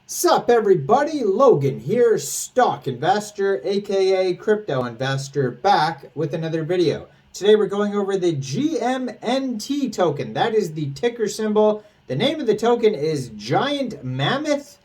Sup everybody, Logan here, stock investor aka crypto investor, back with another video. Today we're going over the GMNT token. That is the ticker symbol. The name of the token is Giant Mammoth.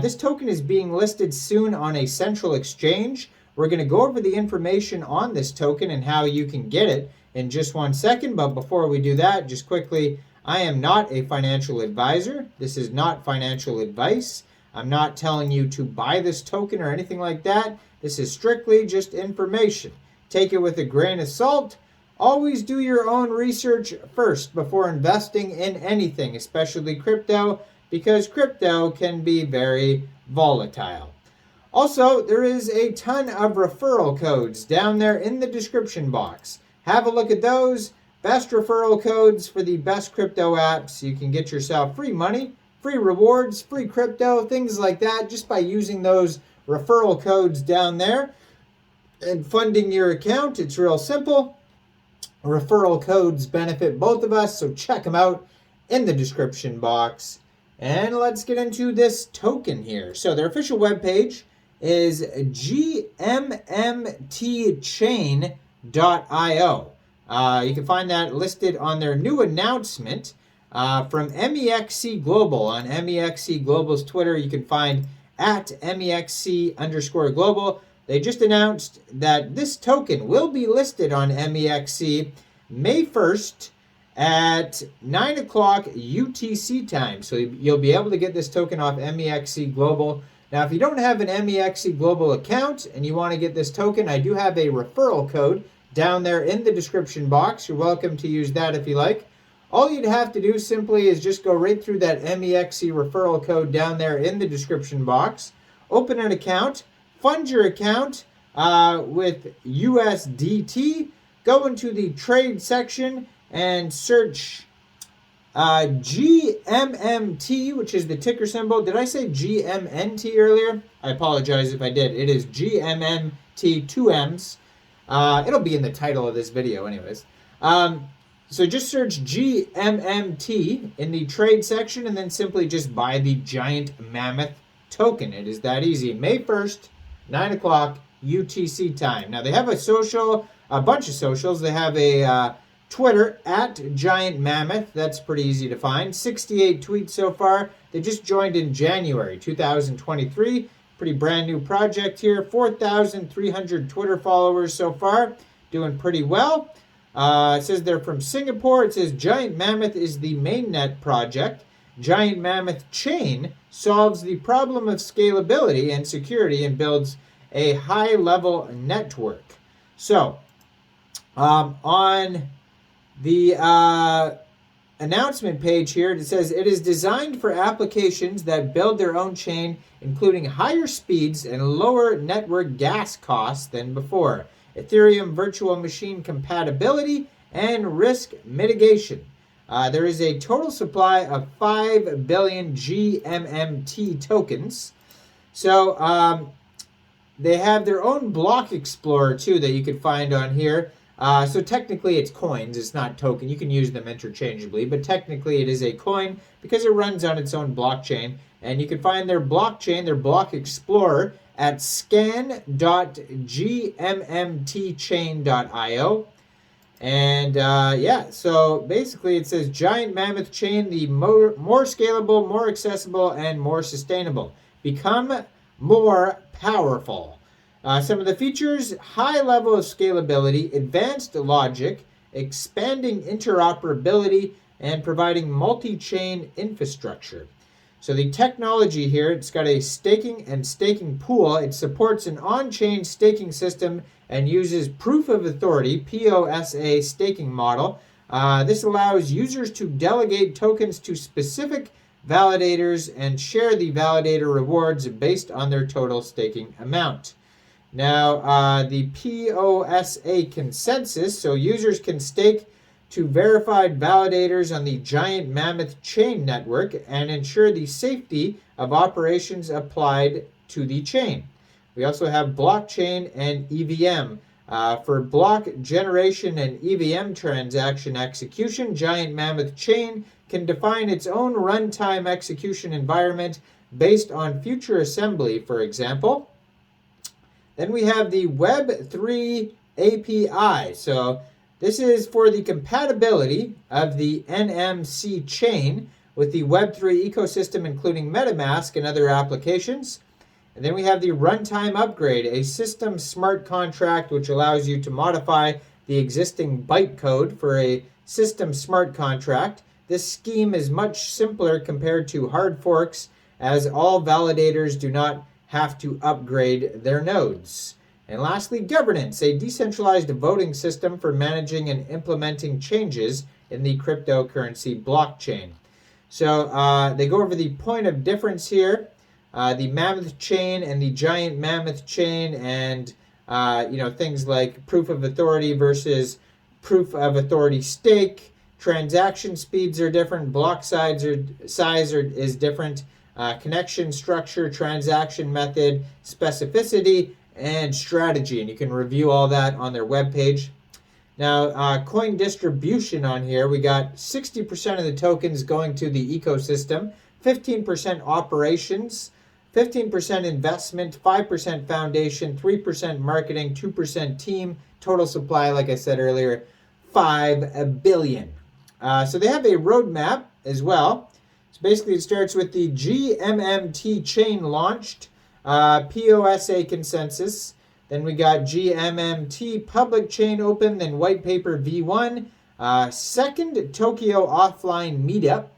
This token is being listed soon on a central exchange. We're going to go over the information on this token and how you can get it in just 1 second. But before we do that, just quickly, I am not a financial advisor. This is not financial advice. I'm not telling you to buy this token or anything like that. This is strictly just information. Take it with a grain of salt. Always do your own research first before investing in anything, especially crypto, because crypto can be very volatile. Also, there is a ton of referral codes down there in the description box. Have a look at those. Best referral codes for the best crypto apps. You can get yourself free money, free rewards, free crypto, things like that, just by using those referral codes down there and funding your account. It's real simple. Referral codes benefit both of us, so check them out in the description box. And let's get into this token here. So their official webpage is gmntchain.io. You can find that listed on their new announcement from Mexc Global. On Mexc Global's Twitter, you can find at Mexc_global. They just announced that this token will be listed on Mexc May 1st at 9 o'clock UTC time. So you'll be able to get this token off Mexc Global. Now, if you don't have an Mexc Global account and you want to get this token, I do have a referral code down there in the description box. You're welcome to use that if you like. All you'd have to do simply is just go right through that Mexc referral code down there in the description box, open an account, fund your account with USDT, go into the trade section and search GMMT, which is the ticker symbol. Did I say GMNT earlier? I apologize if I did. It is GMMT, 2 M's. It'll be in the title of this video anyways. So just search GMMT in the trade section and then simply just buy the Giant Mammoth token. It is that easy. May 1st, 9 o'clock UTC time. Now they have a bunch of socials. They have a Twitter at Giant Mammoth. That's pretty easy to find. 68 tweets so far. They just joined in January 2023. Pretty brand new project here. 4,300 Twitter followers so far. Doing pretty well. It says they're from Singapore. It says Giant Mammoth is the mainnet project. Giant Mammoth Chain solves the problem of scalability and security and builds a high-level network. So, on the announcement page here, it says it is designed for applications that build their own chain, including higher speeds and lower network gas costs than before, Ethereum virtual machine compatibility, and risk mitigation. There is a total supply of 5 billion GMMT tokens. So they have their own block explorer too that you can find on here. So technically it's coins, it's not token. You can use them interchangeably, but technically it is a coin because it runs on its own blockchain. And you can find their blockchain, their block explorer, at scan.gmmtchain.io. And yeah, so basically it says Giant Mammoth Chain, the more scalable, more accessible, and more sustainable. Become more powerful. Some of the features: high level of scalability, advanced logic, expanding interoperability, and providing multi-chain infrastructure. So the technology here, it's got a staking pool. It supports an on-chain staking system and uses proof of authority, POSA staking model. This allows users to delegate tokens to specific validators and share the validator rewards based on their total staking amount. Now, the POSA consensus, so users can stake to verified validators on the Giant Mammoth Chain network and ensure the safety of operations applied to the chain. We also have blockchain and EVM. For block generation and EVM transaction execution, Giant Mammoth Chain can define its own runtime execution environment based on future assembly, for example. Then we have the Web3 API. So this is for the compatibility of the NMC chain with the Web3 ecosystem, including MetaMask and other applications. And then we have the runtime upgrade, a system smart contract which allows you to modify the existing bytecode for a system smart contract. This scheme is much simpler compared to hard forks, as all validators do not have to upgrade their nodes. And lastly, governance, a decentralized voting system for managing and implementing changes in the cryptocurrency blockchain. So they go over the point of difference here, the Mammoth chain and the giant Mammoth chain, and things like proof of authority versus proof of authority stake. Transaction speeds are different, block size is different, connection structure, transaction method, specificity, and strategy. And you can review all that on their webpage. Now, coin distribution on here, we got 60% of the tokens going to the ecosystem, 15% operations, 15% investment, 5% foundation, 3% marketing, 2% team. Total supply, like I said earlier, 5 billion. So they have a roadmap as well. So basically it starts with the Gmmt chain launched, POSA consensus. Then we got Gmmt public chain open, then white paper V1, second Tokyo offline meetup.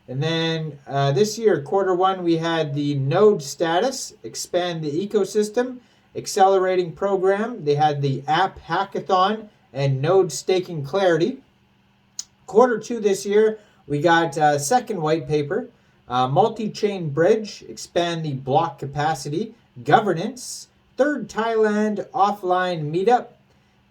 And then this year, Q1, we had the node status, expand the ecosystem, accelerating program. They had the app hackathon and node staking clarity. Q2 this year, we got second white paper, multi-chain bridge, expand the block capacity, governance, third Thailand offline meetup.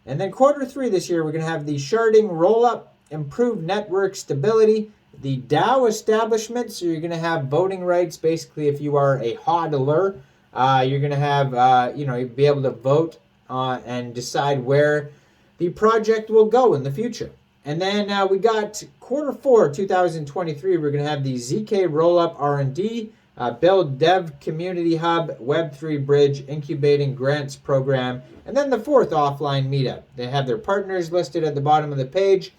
And then Q3 this year, we're going to have the sharding rollup, improved network stability, the DAO establishment. So you're going to have voting rights. Basically, if you are a hodler, you're going to have, you'll be able to vote and decide where the project will go in the future. And then we got Q4 2023. We're going to have the ZK rollup R&D, build dev community hub, Web3 bridge, incubating grants program, and then the fourth offline meetup. They have their partners listed at the bottom of the page,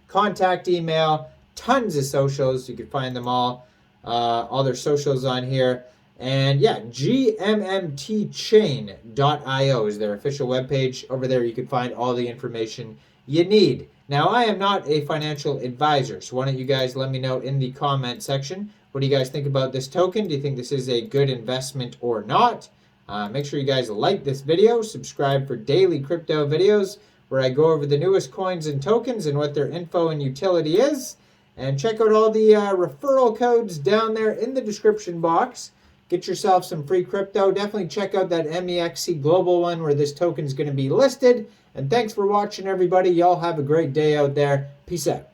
contact email, tons of socials. You can find them all their socials on here. And yeah, gmmtchain.io is their official webpage. Over there you can find all the information you need. Now, I am not a financial advisor, so why don't you guys let me know in the comment section. What do you guys think about this token? Do you think this is a good investment or not? Make sure you guys like this video, subscribe for daily crypto videos where I go over the newest coins and tokens and what their info and utility is. And check out all the referral codes down there in the description box. Get yourself some free crypto. Definitely check out that Mexc global one where this token is going to be listed. And thanks for watching, everybody. Y'all have a great day out there. Peace out.